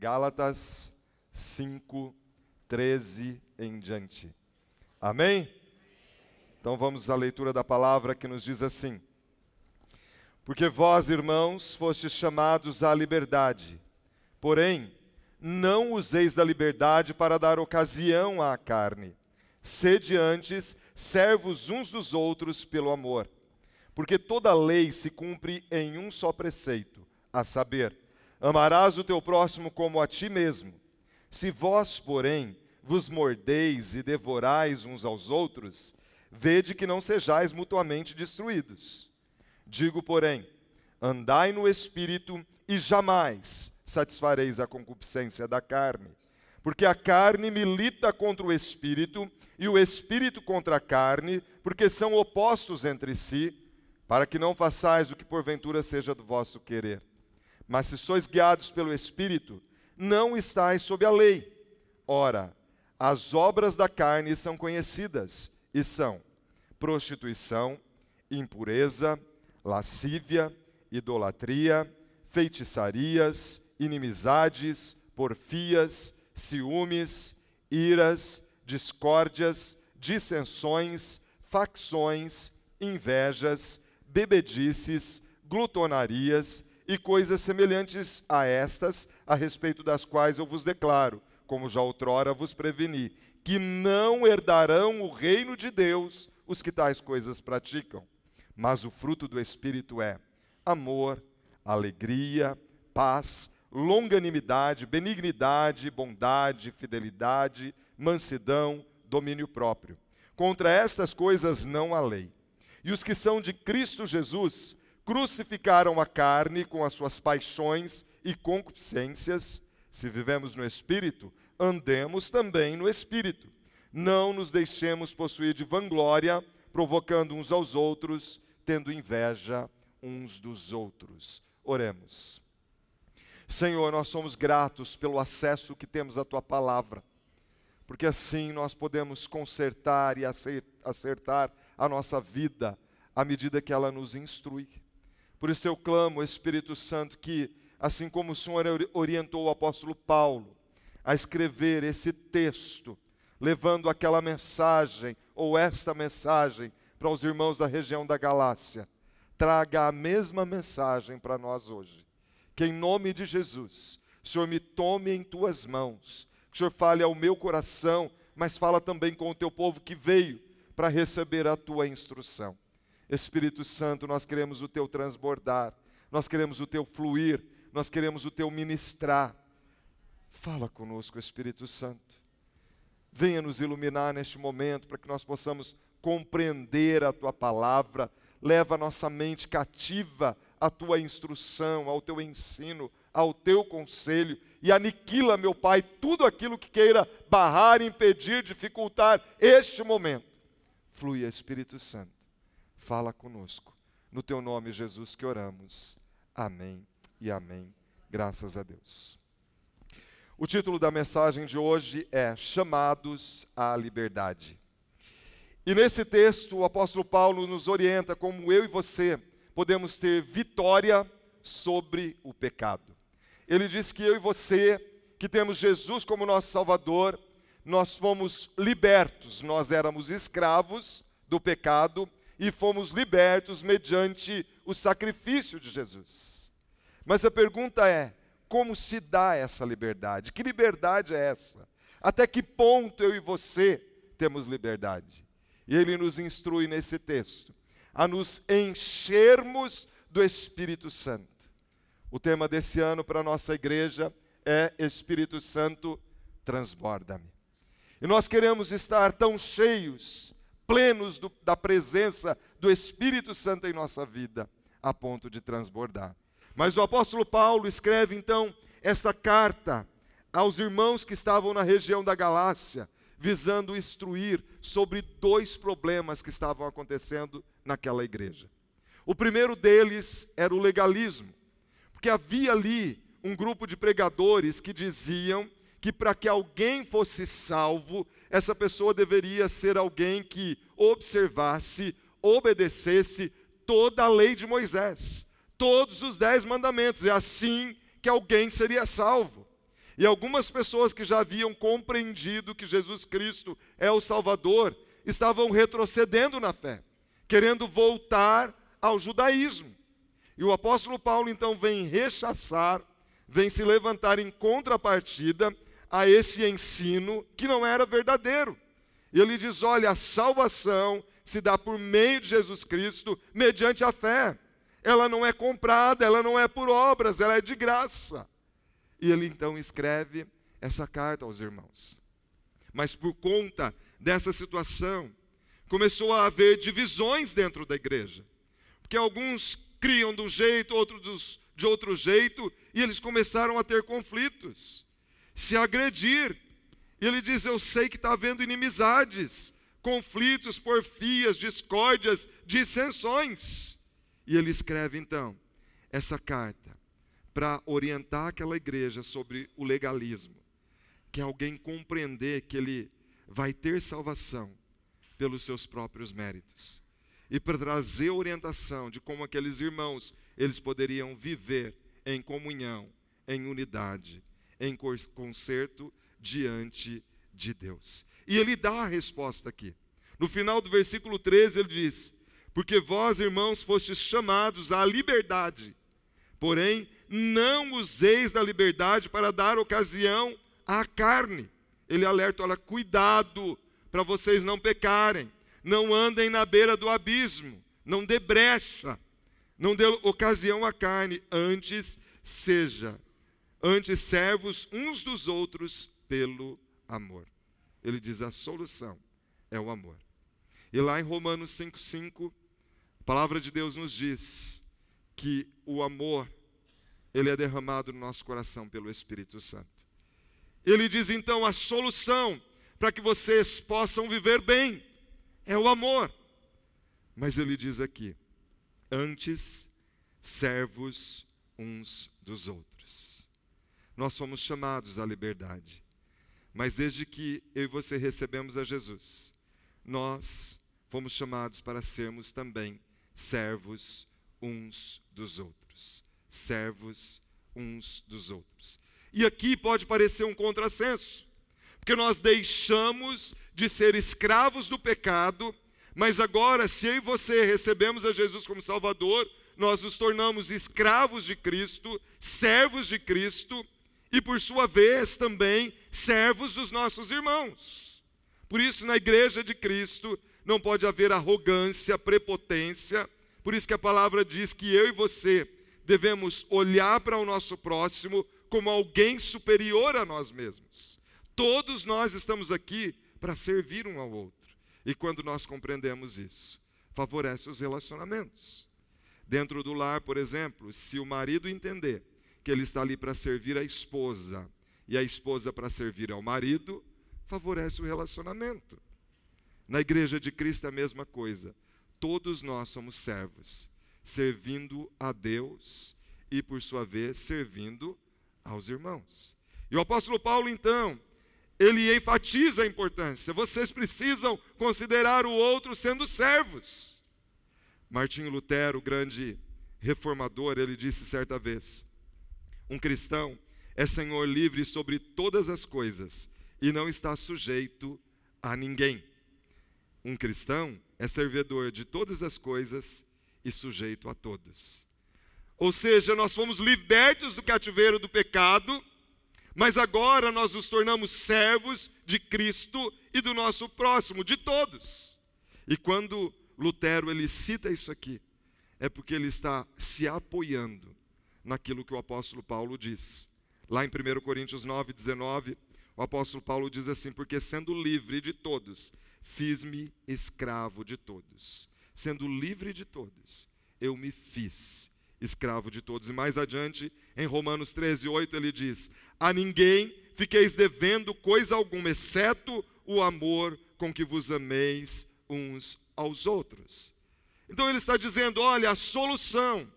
Gálatas 5, 13 em diante. Amém? Então vamos à leitura da palavra que nos diz assim: Porque vós, irmãos, fostes chamados à liberdade, porém, não useis da liberdade para dar ocasião à carne. Sede antes servos uns dos outros pelo amor. Porque toda lei se cumpre em um só preceito, a saber, amarás o teu próximo como a ti mesmo. Se vós, porém, vos mordeis e devorais uns aos outros, vede que não sejais mutuamente destruídos. Digo, porém, andai no Espírito e jamais satisfareis a concupiscência da carne. Porque a carne milita contra o Espírito e o Espírito contra a carne, porque são opostos entre si, para que não façais o que porventura seja do vosso querer. Mas se sois guiados pelo Espírito, não estáis sob a lei. Ora, as obras da carne são conhecidas, e são prostituição, impureza, lascívia, idolatria, feitiçarias, inimizades, porfias, ciúmes, iras, discórdias, dissensões, facções, invejas, bebedices, glutonarias e coisas semelhantes a estas, a respeito das quais eu vos declaro, como já outrora vos preveni, que não herdarão o reino de Deus os que tais coisas praticam. Mas o fruto do Espírito é amor, alegria, paz, longanimidade, benignidade, bondade, fidelidade, mansidão, domínio próprio. Contra estas coisas não há lei. E os que são de Cristo Jesus crucificaram a carne com as suas paixões e concupiscências. Se vivemos no Espírito, andemos também no Espírito. Não nos deixemos possuir de vanglória, provocando uns aos outros, tendo inveja uns dos outros. Oremos. Senhor, nós somos gratos pelo acesso que temos à Tua palavra, porque assim nós podemos consertar e acertar a nossa vida à medida que ela nos instrui. Por isso eu clamo, Espírito Santo, que assim como o Senhor orientou o apóstolo Paulo a escrever esse texto, levando aquela mensagem, ou esta mensagem, para os irmãos da região da Galácia, traga a mesma mensagem para nós hoje. Que em nome de Jesus, o Senhor me tome em Tuas mãos, que o Senhor fale ao meu coração, mas fala também com o Teu povo que veio para receber a Tua instrução. Espírito Santo, nós queremos o Teu transbordar, nós queremos o Teu fluir, nós queremos o Teu ministrar. Fala conosco, Espírito Santo. Venha nos iluminar neste momento, para que nós possamos compreender a Tua palavra. Leva a nossa mente cativa à Tua instrução, ao Teu ensino, ao Teu conselho, e aniquila, meu Pai, tudo aquilo que queira barrar, impedir, dificultar este momento. Flui, Espírito Santo. Fala conosco. No Teu nome, Jesus, que oramos. Amém e amém. Graças a Deus. O título da mensagem de hoje é Chamados à Liberdade. E nesse texto o apóstolo Paulo nos orienta como eu e você podemos ter vitória sobre o pecado. Ele diz que eu e você, que temos Jesus como nosso Salvador, nós fomos libertos, nós éramos escravos do pecado e fomos libertos mediante o sacrifício de Jesus. Mas a pergunta é, como se dá essa liberdade? Que liberdade é essa? Até que ponto eu e você temos liberdade? E ele nos instrui nesse texto a nos enchermos do Espírito Santo. O tema desse ano para a nossa igreja é Espírito Santo, transborda-me. E nós queremos estar tão cheios, plenos da presença do Espírito Santo em nossa vida, a ponto de transbordar. Mas o apóstolo Paulo escreve então essa carta aos irmãos que estavam na região da Galácia, visando instruir sobre dois problemas que estavam acontecendo naquela igreja. O primeiro deles era o legalismo, porque havia ali um grupo de pregadores que diziam que para que alguém fosse salvo, essa pessoa deveria ser alguém que observasse, obedecesse toda a lei de Moisés, todos os 10 mandamentos, é assim que alguém seria salvo. E algumas pessoas que já haviam compreendido que Jesus Cristo é o Salvador, estavam retrocedendo na fé, querendo voltar ao judaísmo. E o apóstolo Paulo então vem rechaçar, vem se levantar em contrapartida a esse ensino que não era verdadeiro. E ele diz, olha, a salvação se dá por meio de Jesus Cristo, mediante a fé. Ela não é comprada, ela não é por obras, ela é de graça. E ele então escreve essa carta aos irmãos. Mas por conta dessa situação, começou a haver divisões dentro da igreja. Porque alguns criam de um jeito, outros de outro jeito, e eles começaram a ter conflitos, se agredir. E ele diz, eu sei que está havendo inimizades, conflitos, porfias, discórdias, dissensões. E ele escreve então essa carta para orientar aquela igreja sobre o legalismo, que é alguém compreender que ele vai ter salvação pelos seus próprios méritos, e para trazer orientação de como aqueles irmãos, eles poderiam viver em comunhão, em unidade, em concerto diante de Deus. E ele dá a resposta aqui. No final do versículo 13 ele diz, porque vós, irmãos, fostes chamados à liberdade, porém não useis da liberdade para dar ocasião à carne. Ele alerta, olha, cuidado para vocês não pecarem, não andem na beira do abismo, não dê brecha, não dê ocasião à carne, antes servos uns dos outros pelo amor. Ele diz, a solução é o amor. E lá em Romanos 5,5, a palavra de Deus nos diz que o amor, ele é derramado no nosso coração pelo Espírito Santo. Ele diz então, a solução para que vocês possam viver bem é o amor. Mas ele diz aqui, antes servos uns dos outros. Nós somos chamados à liberdade, mas desde que eu e você recebemos a Jesus, nós fomos chamados para sermos também servos uns dos outros. Servos uns dos outros. E aqui pode parecer um contrassenso, porque nós deixamos de ser escravos do pecado, mas agora, se eu e você recebemos a Jesus como Salvador, nós nos tornamos escravos de Cristo, servos de Cristo, e por sua vez também servos dos nossos irmãos. Por isso, na igreja de Cristo, não pode haver arrogância, prepotência. Por isso que a palavra diz que eu e você devemos olhar para o nosso próximo como alguém superior a nós mesmos. Todos nós estamos aqui para servir um ao outro. E quando nós compreendemos isso, favorece os relacionamentos. Dentro do lar, por exemplo, se o marido entender que ele está ali para servir a esposa, e a esposa para servir ao marido, favorece o relacionamento. Na igreja de Cristo é a mesma coisa. Todos nós somos servos, servindo a Deus e, por sua vez, servindo aos irmãos. E o apóstolo Paulo, então, ele enfatiza a importância. Vocês precisam considerar o outro sendo servos. Martinho Lutero, o grande reformador, ele disse certa vez, um cristão é senhor livre sobre todas as coisas e não está sujeito a ninguém. Um cristão é servidor de todas as coisas e sujeito a todos. Ou seja, nós fomos libertos do cativeiro do pecado, mas agora nós nos tornamos servos de Cristo e do nosso próximo, de todos. E quando Lutero ele cita isso aqui, é porque ele está se apoiando naquilo que o apóstolo Paulo diz. Lá em 1 Coríntios 9:19, o apóstolo Paulo diz assim, porque sendo livre de todos, fiz-me escravo de todos. Sendo livre de todos, eu me fiz escravo de todos. E mais adiante, em Romanos 13:8, ele diz, a ninguém fiqueis devendo coisa alguma, exceto o amor com que vos ameis uns aos outros. Então ele está dizendo, olha, a solução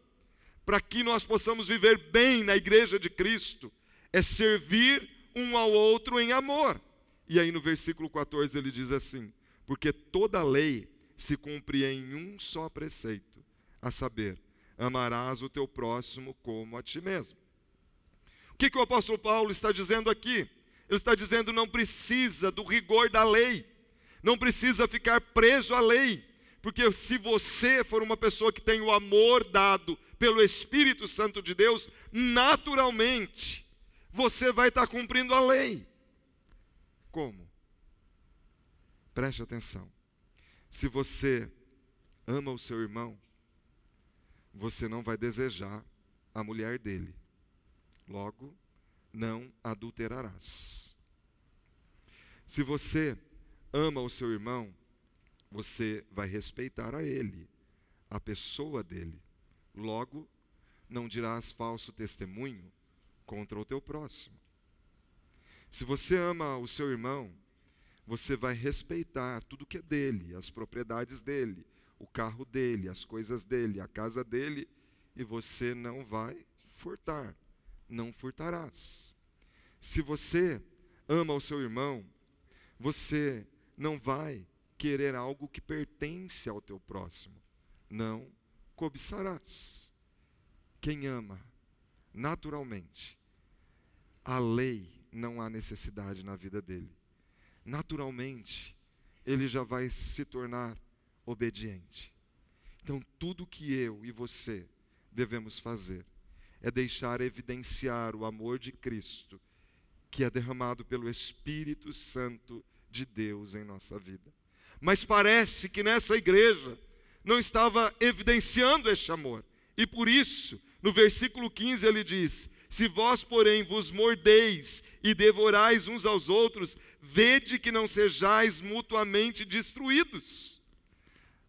para que nós possamos viver bem na igreja de Cristo é servir um ao outro em amor. E aí no versículo 14 ele diz assim, porque toda a lei se cumpre em um só preceito, a saber, amarás o teu próximo como a ti mesmo. O que o apóstolo Paulo está dizendo aqui? Ele está dizendo: não precisa do rigor da lei, não precisa ficar preso à lei, porque se você for uma pessoa que tem o amor dado pelo Espírito Santo de Deus, naturalmente você vai estar cumprindo a lei. Como? Preste atenção. Se você ama o seu irmão, você não vai desejar a mulher dele. Logo, não adulterarás. Se você ama o seu irmão, você vai respeitar a ele, a pessoa dele. Logo, não dirás falso testemunho contra o teu próximo. Se você ama o seu irmão, você vai respeitar tudo que é dele, as propriedades dele, o carro dele, as coisas dele, a casa dele, e você não vai furtar, não furtarás. Se você ama o seu irmão, você não vai querer algo que pertence ao teu próximo, não cobiçarás. Quem ama, naturalmente, a lei não há necessidade na vida dele. Naturalmente, ele já vai se tornar obediente. Então, tudo que eu e você devemos fazer é deixar evidenciar o amor de Cristo, que é derramado pelo Espírito Santo de Deus em nossa vida. Mas parece que nessa igreja não estava evidenciando este amor. E por isso, no versículo 15 ele diz: se vós, porém, vos mordeis e devorais uns aos outros, vede que não sejais mutuamente destruídos.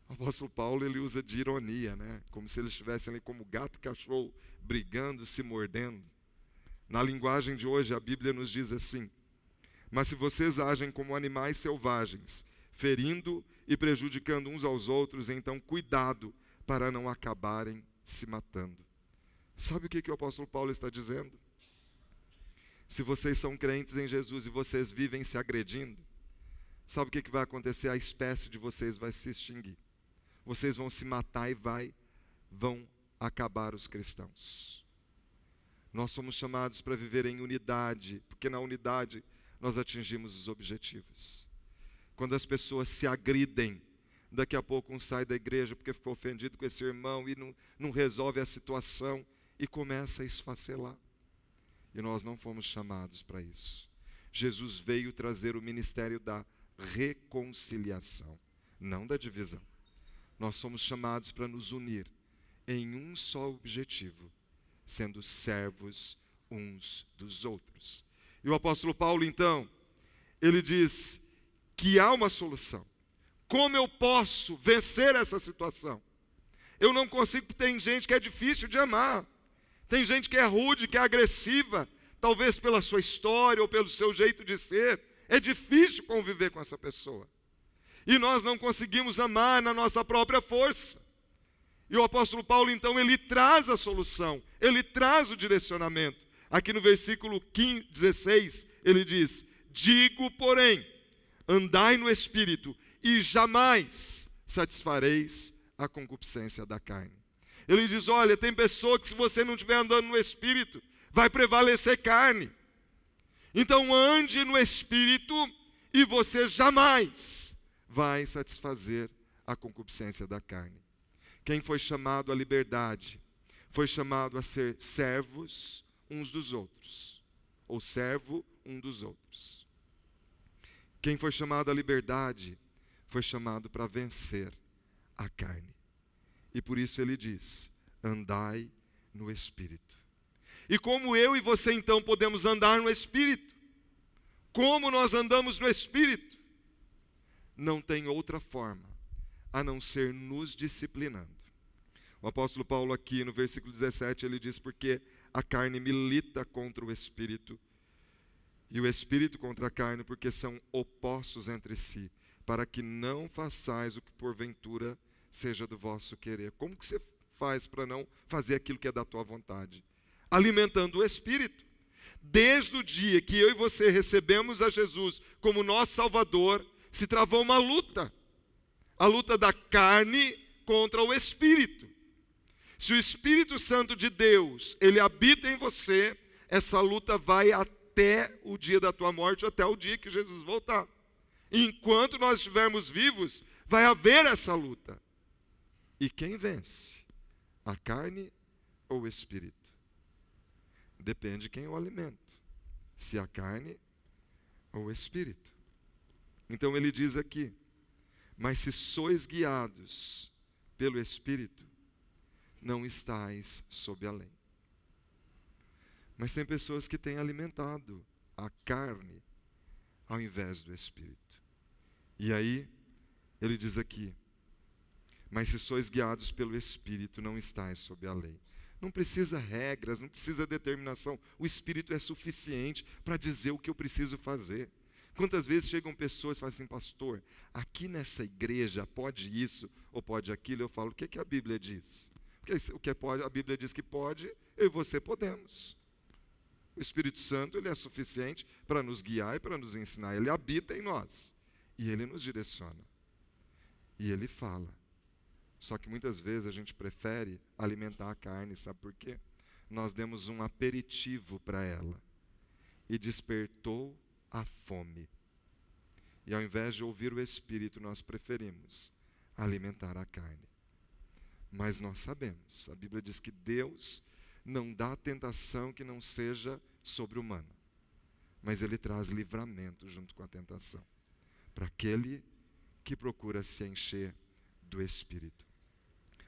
O apóstolo Paulo, ele usa de ironia, né? Como se eles estivessem ali como gato e cachorro, brigando, se mordendo. Na linguagem de hoje, a Bíblia nos diz assim: mas se vocês agem como animais selvagens, ferindo e prejudicando uns aos outros, então cuidado para não acabarem se matando. Sabe o que o apóstolo Paulo está dizendo? Se vocês são crentes em Jesus e vocês vivem se agredindo, sabe o que vai acontecer? A espécie de vocês vai se extinguir. Vocês vão se matar e vão acabar os cristãos. Nós somos chamados para viver em unidade, porque na unidade nós atingimos os objetivos. Quando as pessoas se agridem, daqui a pouco um sai da igreja porque ficou ofendido com esse irmão e não resolve a situação e começa a esfacelar. E nós não fomos chamados para isso. Jesus veio trazer o ministério da reconciliação, não da divisão. Nós somos chamados para nos unir em um só objetivo, sendo servos uns dos outros. E o apóstolo Paulo, então, ele diz que há uma solução. Como eu posso vencer essa situação? Eu não consigo, porque tem gente que é difícil de amar. Tem gente que é rude, que é agressiva, talvez pela sua história ou pelo seu jeito de ser. É difícil conviver com essa pessoa. E nós não conseguimos amar na nossa própria força. E o apóstolo Paulo, então, ele traz a solução, ele traz o direcionamento. Aqui no versículo 16, ele diz: digo, porém, andai no Espírito, e jamais satisfareis a concupiscência da carne. Ele diz: olha, tem pessoa que se você não estiver andando no Espírito, vai prevalecer carne. Então ande no Espírito e você jamais vai satisfazer a concupiscência da carne. Quem foi chamado à liberdade, foi chamado a ser servos uns dos outros, ou servo um dos outros. Quem foi chamado à liberdade, foi chamado para vencer a carne. E por isso ele diz: andai no Espírito. E como eu e você então podemos andar no Espírito? Como nós andamos no Espírito? Não tem outra forma a não ser nos disciplinando. O apóstolo Paulo aqui no versículo 17 ele diz: porque a carne milita contra o Espírito e o Espírito contra a carne, porque são opostos entre si, para que não façais o que porventura seja do vosso querer. Como que você faz para não fazer aquilo que é da tua vontade? Alimentando o Espírito. Desde o dia que eu e você recebemos a Jesus como nosso Salvador, se travou uma luta. A luta da carne contra o Espírito. Se o Espírito Santo de Deus, ele habita em você, essa luta vai até o dia da tua morte, até o dia que Jesus voltar. Enquanto nós estivermos vivos, vai haver essa luta. E quem vence? A carne ou o espírito? Depende de quem eu alimento. Se a carne ou o espírito. Então ele diz aqui: mas se sois guiados pelo espírito, não estais sob a lei. Mas tem pessoas que têm alimentado a carne ao invés do espírito. E aí, ele diz aqui: mas se sois guiados pelo espírito, não estais sob a lei. Não precisa regras, não precisa determinação. O espírito é suficiente para dizer o que eu preciso fazer. Quantas vezes chegam pessoas e falam assim: pastor, aqui nessa igreja pode isso ou pode aquilo? Eu falo: o que a Bíblia diz? Porque o que pode, a Bíblia diz que pode, eu e você podemos. O Espírito Santo, ele é suficiente para nos guiar e para nos ensinar. Ele habita em nós e ele nos direciona. E ele fala. Só que muitas vezes a gente prefere alimentar a carne, sabe por quê? Nós demos um aperitivo para ela e despertou a fome. E ao invés de ouvir o Espírito, nós preferimos alimentar a carne. Mas nós sabemos, a Bíblia diz que Deus não dá tentação que não seja sobre-humana, mas Ele traz livramento junto com a tentação, para aquele que procura se encher do Espírito.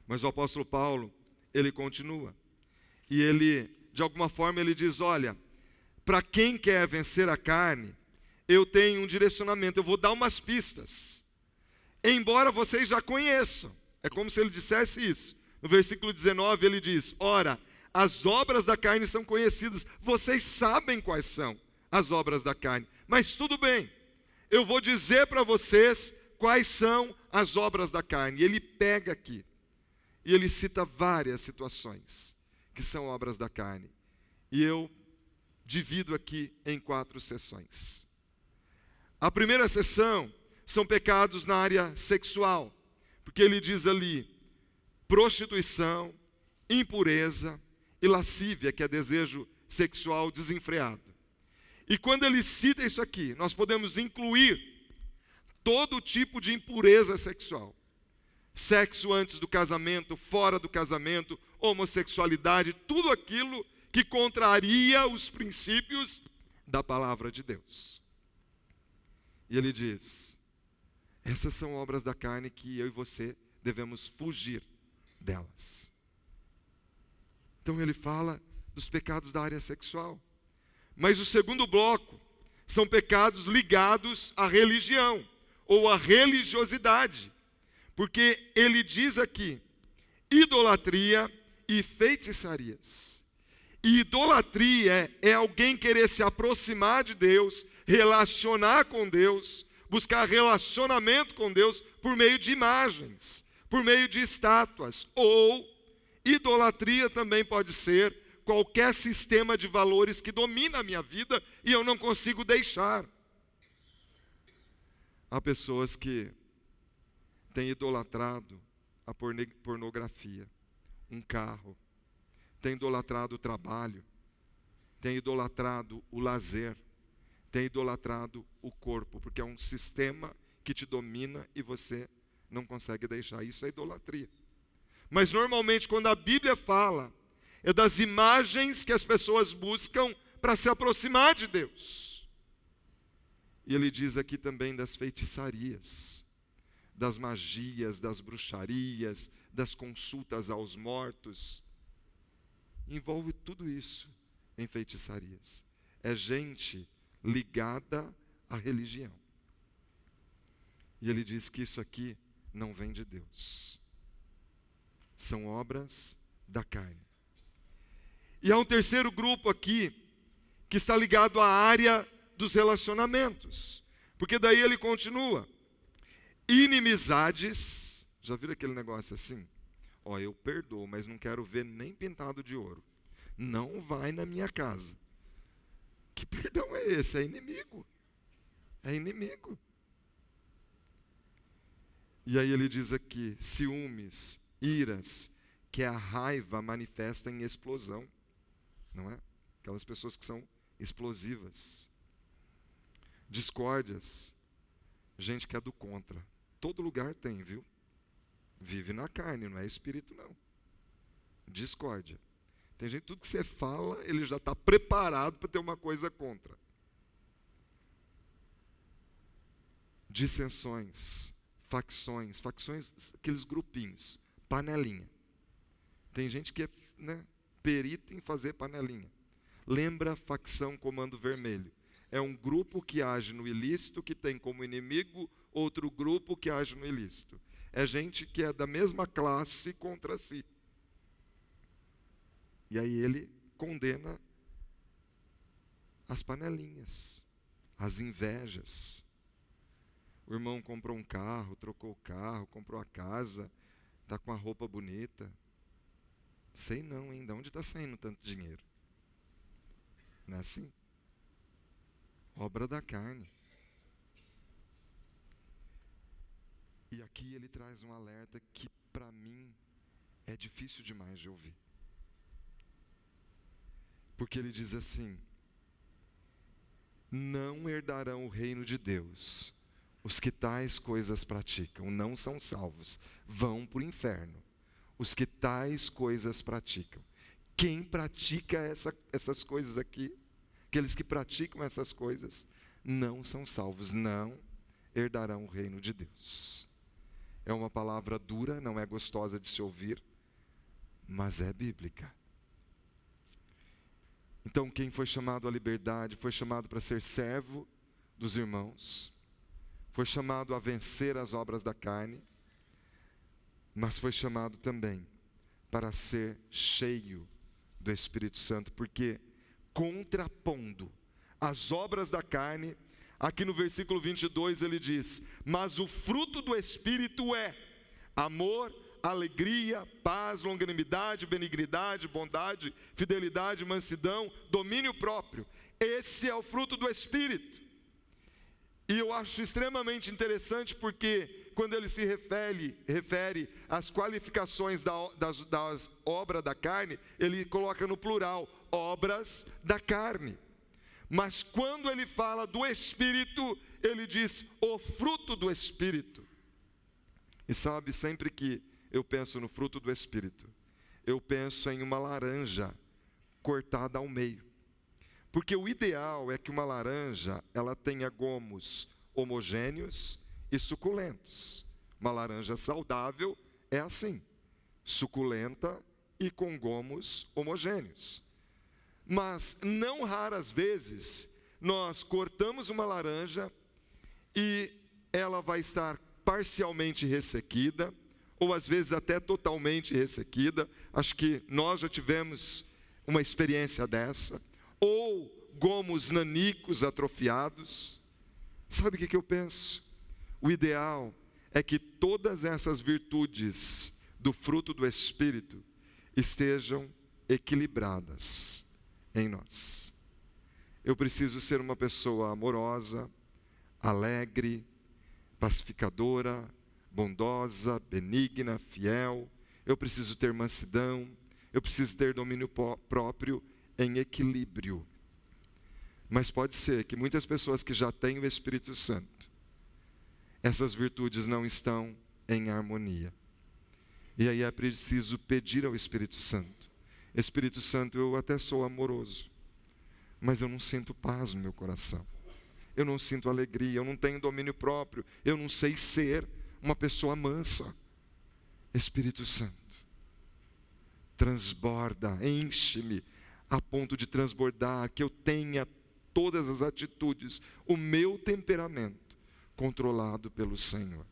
Mas o apóstolo Paulo, ele continua, e ele, de alguma forma, ele diz: olha, para quem quer vencer a carne, eu tenho um direcionamento, eu vou dar umas pistas, embora vocês já conheçam. É como se ele dissesse isso. No versículo 19 ele diz: ora, as obras da carne são conhecidas, vocês sabem quais são as obras da carne, mas tudo bem, eu vou dizer para vocês quais são as obras da carne. E ele pega aqui, e ele cita várias situações que são obras da carne, e eu divido aqui em 4 sessões. A primeira sessão são pecados na área sexual, porque ele diz ali: prostituição, impureza e lascívia, que é desejo sexual desenfreado. E quando ele cita isso aqui, nós podemos incluir todo tipo de impureza sexual. Sexo antes do casamento, fora do casamento, homossexualidade, tudo aquilo que contraria os princípios da palavra de Deus. E ele diz: essas são obras da carne que eu e você devemos fugir delas. Então ele fala dos pecados da área sexual. Mas o segundo bloco são pecados ligados à religião ou à religiosidade. Porque ele diz aqui: idolatria e feitiçarias. E idolatria é alguém querer se aproximar de Deus, relacionar com Deus, buscar relacionamento com Deus por meio de imagens, por meio de estátuas. Ou idolatria também pode ser qualquer sistema de valores que domina a minha vida e eu não consigo deixar. Há pessoas que têm idolatrado a pornografia, um carro, têm idolatrado o trabalho, têm idolatrado o lazer, têm idolatrado o corpo, porque é um sistema que te domina e você não consegue deixar. Isso é idolatria. Mas normalmente quando a Bíblia fala, é das imagens que as pessoas buscam para se aproximar de Deus. E ele diz aqui também das feitiçarias, das magias, das bruxarias, das consultas aos mortos. Envolve tudo isso em feitiçarias. É gente ligada à religião. E ele diz que isso aqui não vem de Deus. São obras da carne. E há um terceiro grupo aqui, que está ligado à área dos relacionamentos. Porque daí ele continua: inimizades. Já viram aquele negócio assim? Ó, eu perdoo, mas não quero ver nem pintado de ouro. Não vai na minha casa. Que perdão é esse? É inimigo. É inimigo. E aí ele diz aqui: ciúmes, iras, que é a raiva manifesta em explosão. Não é? aquelas pessoas que são explosivas. Discórdias, gente que é do contra. Todo lugar tem, viu? Vive na carne, não é espírito não. Discórdia. Tem gente, tudo que você fala, ele já está preparado para ter uma coisa contra. Dissensões, facções, aqueles grupinhos, panelinha. Tem gente que é, perita em fazer panelinha. Lembra a facção Comando Vermelho? É um grupo que age no ilícito, que tem como inimigo outro grupo que age no ilícito. É gente que é da mesma classe contra si. E aí ele condena as panelinhas, as invejas. O irmão comprou um carro, trocou o carro, comprou a casa, está com a roupa bonita. Sei não, hein? De onde está saindo tanto dinheiro? Não é assim? Obra da carne. E aqui ele traz um alerta que para mim é difícil demais de ouvir. Porque ele diz assim: não herdarão o reino de Deus os que tais coisas praticam, não são salvos, vão para o inferno. Os que tais coisas praticam. Quem pratica essas coisas aqui, aqueles que praticam essas coisas, não são salvos, não herdarão o reino de Deus. É uma palavra dura, não é gostosa de se ouvir, mas é bíblica. Então, quem foi chamado à liberdade, foi chamado para ser servo dos irmãos, foi chamado a vencer as obras da carne, mas foi chamado também para ser cheio do Espírito Santo, porque contrapondo as obras da carne, aqui no versículo 22 ele diz: mas o fruto do Espírito é amor, alegria, paz, longanimidade, benignidade, bondade, fidelidade, mansidão, domínio próprio. Esse é o fruto do Espírito. E eu acho extremamente interessante porque quando ele se refere às qualificações das obras da carne, ele coloca no plural, obras da carne. Mas quando ele fala do Espírito, ele diz o fruto do Espírito. E sabe, sempre que eu penso no fruto do Espírito, eu penso em uma laranja cortada ao meio. Porque o ideal é que uma laranja, ela tenha gomos homogêneos e suculentos. Uma laranja saudável é assim, suculenta e com gomos homogêneos. Mas, não raras vezes, nós cortamos uma laranja e ela vai estar parcialmente ressequida, ou às vezes até totalmente ressequida. Acho que nós já tivemos uma experiência dessa. Ou gomos nanicos atrofiados. Sabe o que eu penso? O ideal é que todas essas virtudes do fruto do Espírito estejam equilibradas em nós. Eu preciso ser uma pessoa amorosa, alegre, pacificadora, bondosa, benigna, fiel. Eu preciso ter mansidão, eu preciso ter domínio próprio em equilíbrio. Mas pode ser que muitas pessoas que já têm o Espírito Santo, essas virtudes não estão em harmonia. E aí é preciso pedir ao Espírito Santo: Espírito Santo, eu até sou amoroso, mas eu não sinto paz no meu coração. Eu não sinto alegria, eu não tenho domínio próprio, eu não sei ser uma pessoa mansa. Espírito Santo, transborda, enche-me, a ponto de transbordar, que eu tenha todas as atitudes, o meu temperamento controlado pelo Senhor.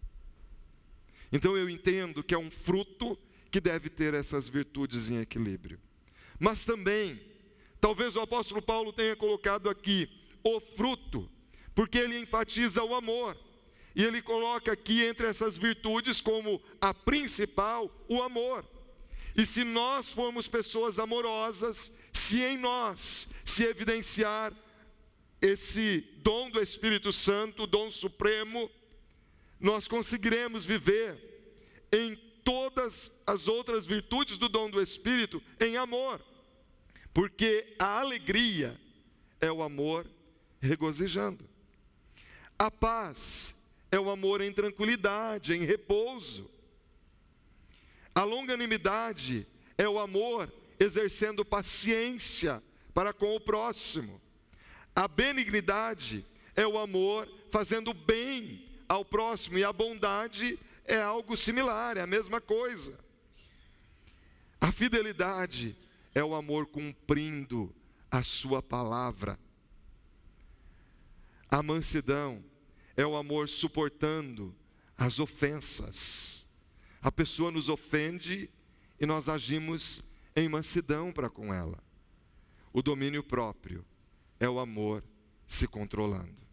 Então eu entendo que é um fruto que deve ter essas virtudes em equilíbrio. Mas também, talvez o apóstolo Paulo tenha colocado aqui o fruto, porque ele enfatiza o amor. E ele coloca aqui entre essas virtudes como a principal, o amor. E se nós formos pessoas amorosas, se em nós se evidenciar esse dom do Espírito Santo, o dom supremo, nós conseguiremos viver em todas as outras virtudes do dom do Espírito em amor. porque a alegria é o amor regozijando. A paz é o amor em tranquilidade, em repouso. A longanimidade é o amor exercendo paciência para com o próximo. A benignidade é o amor fazendo bem ao próximo, e a bondade é algo similar, é a mesma coisa. A fidelidade é o amor cumprindo a sua palavra. A mansidão é o amor suportando as ofensas. A pessoa nos ofende e nós agimos em mansidão para com ela. O domínio próprio é o amor se controlando.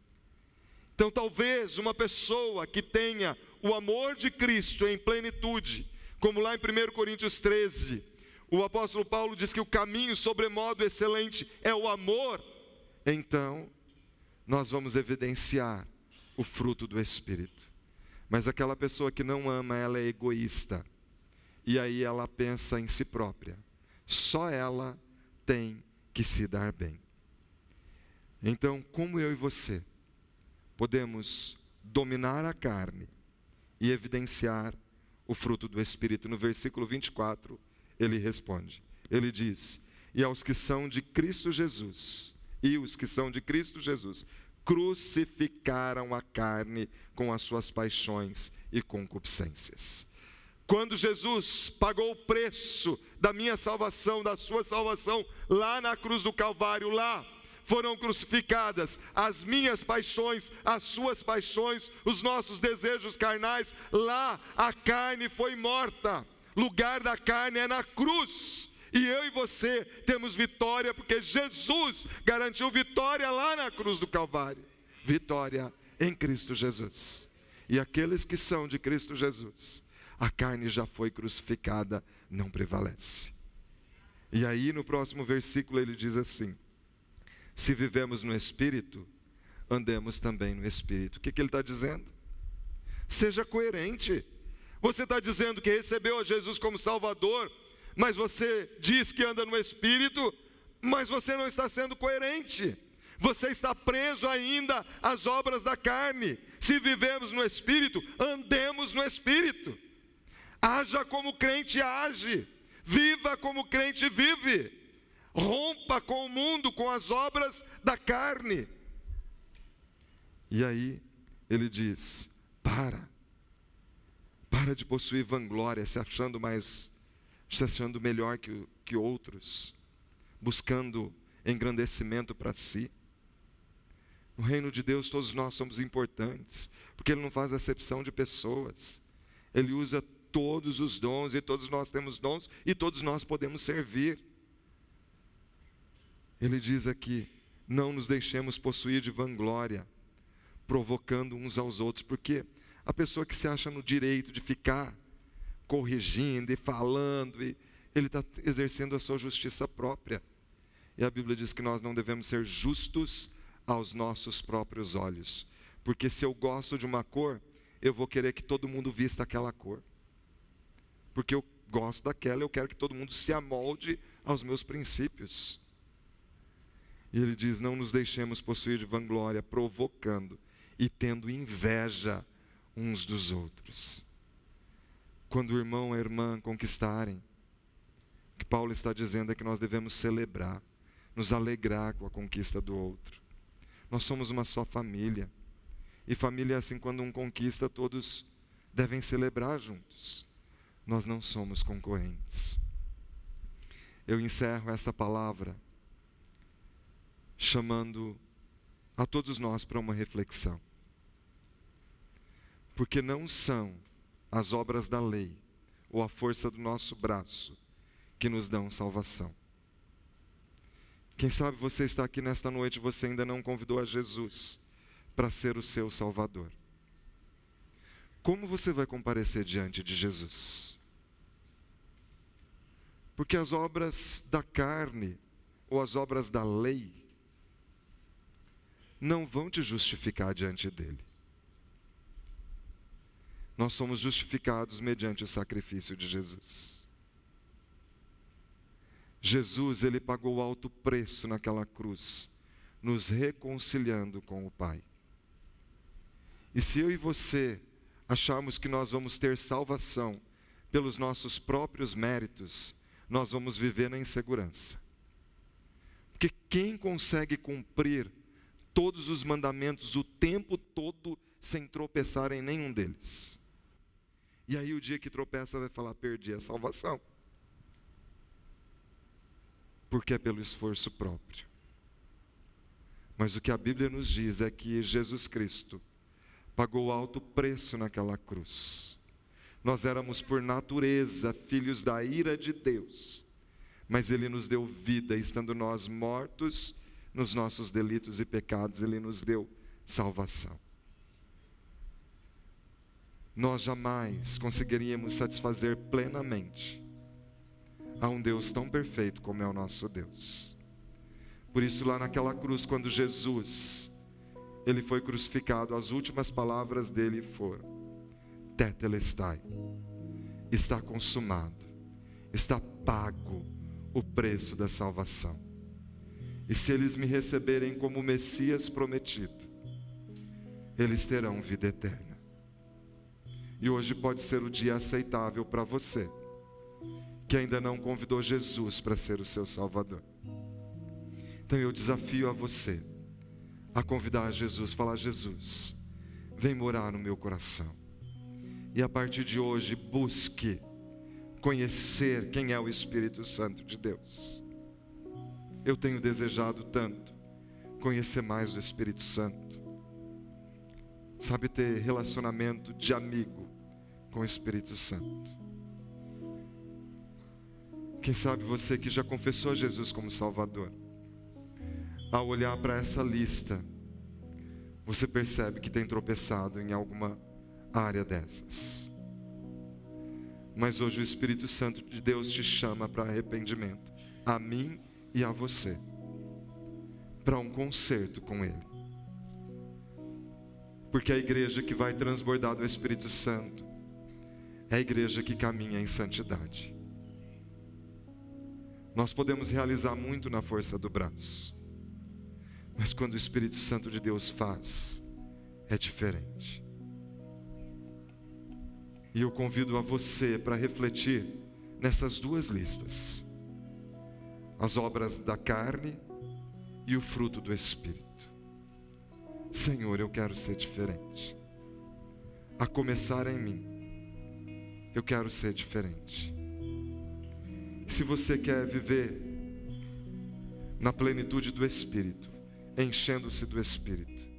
Então, talvez uma pessoa que tenha o amor de Cristo em plenitude, como lá em 1 Coríntios 13, o apóstolo Paulo diz que o caminho sobremodo excelente é o amor, então nós vamos evidenciar o fruto do Espírito. Mas aquela pessoa que não ama, ela é egoísta, e aí ela pensa em si própria, só ela tem que se dar bem. Então, como eu e você podemos dominar a carne e evidenciar o fruto do Espírito? No versículo 24, ele responde, ele diz: e aos que são de Cristo Jesus, e os que são de Cristo Jesus, crucificaram a carne com as suas paixões e concupiscências. Quando Jesus pagou o preço da minha salvação, da sua salvação, lá na cruz do Calvário, lá foram crucificadas as minhas paixões, as suas paixões, os nossos desejos carnais. Lá a carne foi morta, lugar da carne é na cruz. E eu e você temos vitória, porque Jesus garantiu vitória lá na cruz do Calvário. Vitória em Cristo Jesus. E aqueles que são de Cristo Jesus, a carne já foi crucificada, não prevalece. E aí no próximo versículo ele diz assim: se vivemos no Espírito, andemos também no Espírito. O que ele está dizendo? Seja coerente. Você está dizendo que recebeu a Jesus como Salvador, mas você diz que anda no Espírito, mas você não está sendo coerente. Você está preso ainda às obras da carne. Se vivemos no Espírito, andemos no Espírito. Haja como crente age, viva como crente vive. Rompa com o mundo, com as obras da carne. E aí ele diz: para de possuir vanglória, se achando melhor que outros, buscando engrandecimento para si. No reino de Deus todos nós somos importantes, porque Ele não faz acepção de pessoas. Ele usa todos os dons, e todos nós temos dons, e todos nós podemos servir. Ele diz aqui: não nos deixemos possuir de vanglória, provocando uns aos outros, porque a pessoa que se acha no direito de ficar corrigindo e falando, ele está exercendo a sua justiça própria. E a Bíblia diz que nós não devemos ser justos aos nossos próprios olhos, porque se eu gosto de uma cor, eu vou querer que todo mundo vista aquela cor, porque eu gosto daquela, eu quero que todo mundo se amolde aos meus princípios. E ele diz: não nos deixemos possuir de vanglória, provocando e tendo inveja uns dos outros. Quando o irmão e a irmã conquistarem, o que Paulo está dizendo é que nós devemos celebrar, nos alegrar com a conquista do outro. Nós somos uma só família, e família é assim: quando um conquista, todos devem celebrar juntos. Nós não somos concorrentes. Eu encerro essa palavra chamando a todos nós para uma reflexão, porque não são as obras da lei ou a força do nosso braço que nos dão salvação. Quem sabe você está aqui nesta noite e você ainda não convidou a Jesus para ser o seu Salvador. Como você vai comparecer diante de Jesus? Porque as obras da carne ou as obras da lei não vão te justificar diante dele. Nós somos justificados mediante o sacrifício de Jesus. Jesus, ele pagou alto preço naquela cruz, nos reconciliando com o Pai. E se eu e você acharmos que nós vamos ter salvação pelos nossos próprios méritos, nós vamos viver na insegurança. Porque quem consegue cumprir todos os mandamentos o tempo todo sem tropeçar em nenhum deles? E aí o dia que tropeça vai falar, perdi a salvação. Porque é pelo esforço próprio. Mas o que a Bíblia nos diz é que Jesus Cristo pagou alto preço naquela cruz. Nós éramos por natureza filhos da ira de Deus, mas Ele nos deu vida, estando nós mortos nos nossos delitos e pecados, Ele nos deu salvação. Nós jamais conseguiríamos satisfazer plenamente a um Deus tão perfeito como é o nosso Deus. Por isso lá naquela cruz, quando Jesus, Ele foi crucificado, as últimas palavras dele foram: Tetelestai, está consumado, está pago o preço da salvação. E se eles me receberem como o Messias prometido, eles terão vida eterna. E hoje pode ser o dia aceitável para você, que ainda não convidou Jesus para ser o seu Salvador. Então eu desafio a você a convidar Jesus, falar: Jesus, vem morar no meu coração. E a partir de hoje, busque conhecer quem é o Espírito Santo de Deus. Eu tenho desejado tanto conhecer mais do Espírito Santo. Sabe, ter relacionamento de amigo com o Espírito Santo. Quem sabe você que já confessou a Jesus como Salvador, ao olhar para essa lista, você percebe que tem tropeçado em alguma área dessas. Mas hoje o Espírito Santo de Deus te chama para arrependimento, a mim e a você, para um concerto com Ele. Porque a igreja que vai transbordar do Espírito Santo é a igreja que caminha em santidade. Nós podemos realizar muito na força do braço, mas quando o Espírito Santo de Deus faz, é diferente. E eu convido a você para refletir nessas duas listas: as obras da carne e o fruto do Espírito. Senhor, eu quero ser diferente. A começar em mim, eu quero ser diferente. Se você quer viver na plenitude do Espírito, enchendo-se do Espírito,